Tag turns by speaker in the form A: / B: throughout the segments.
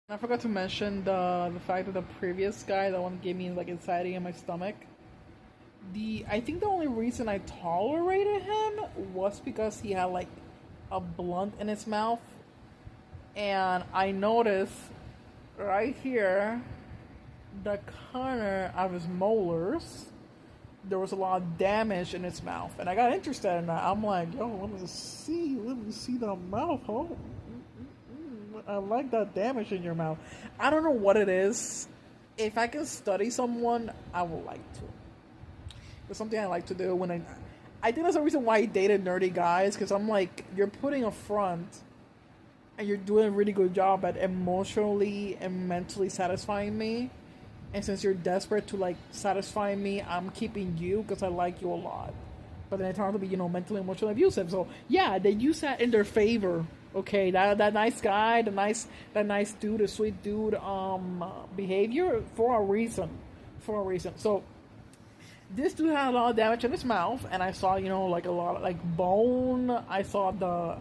A: I forgot to mention the fact that the previous guy, the one gave me like anxiety in my stomach. I think the only reason I tolerated him was because he had like a blunt in his mouth, and I noticed right here the corner of his molars there was a lot of damage in its mouth, and I got interested in that. I'm like, yo, let me see the mouth, huh? I like that damage in your mouth. I don't know what it is. If I can study someone, I would like to. It's something I like to do when I think that's the reason why I dated nerdy guys, because I'm like, you're putting a front, and you're doing a really good job at emotionally and mentally satisfying me. And since you're desperate to like satisfy me, I'm keeping you because I like you a lot. But then it turned out to be, mentally emotionally abusive. So yeah, they use that in their favor. Okay, that nice guy, that nice dude, a sweet dude, behavior for a reason, for a reason. So this dude had a lot of damage in his mouth, and I saw, like a lot of like bone. I saw the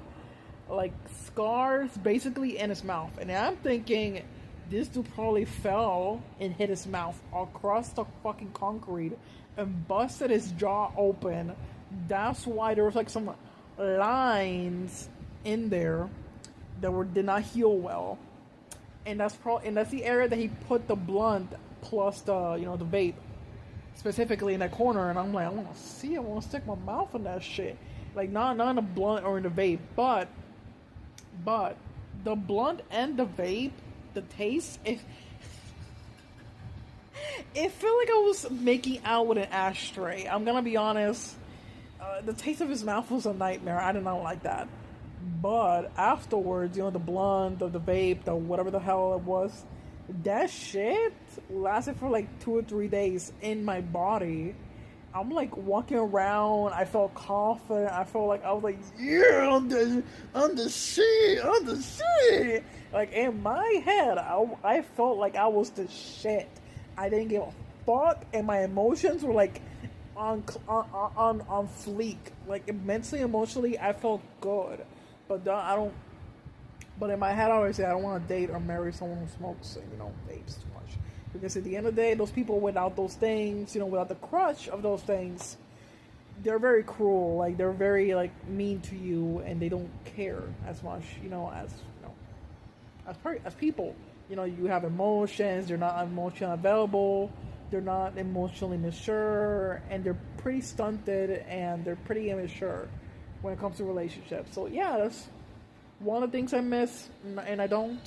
A: like scars basically in his mouth, and I'm thinking this dude probably fell and hit his mouth across the fucking concrete and busted his jaw open. That's why there was like some lines in there that did not heal well, and that's the area that he put the blunt plus the vape specifically in that corner. And I'm like, I want to see, I want to stick my mouth in that shit, like not in the blunt or in the vape, but the blunt and the vape, the taste, it felt like I was making out with an ashtray. I'm gonna be honest. The taste of his mouth was a nightmare. I did not like that. But afterwards, the blunt, the vape, the whatever the hell it was, that shit lasted for like 2 or 3 days in my body. I'm like walking around. I felt confident. I felt like I was like, yeah, I'm the shit. I'm the shit. Like in my head, I felt like I was the shit. I didn't give a fuck, and my emotions were like on fleek. Like mentally, emotionally, I felt good. But I don't. But in my head, I always say I don't want to date or marry someone who smokes, vapes too much. Because at the end of the day, those people without those things, without the crush of those things, they're very cruel. Like they're very like mean to you, and they don't care as much, as people. You have emotions. They're not emotionally available. They're not emotionally mature, and they're pretty stunted, and they're pretty immature when it comes to relationships. So yeah, that's one of the things I miss, and I don't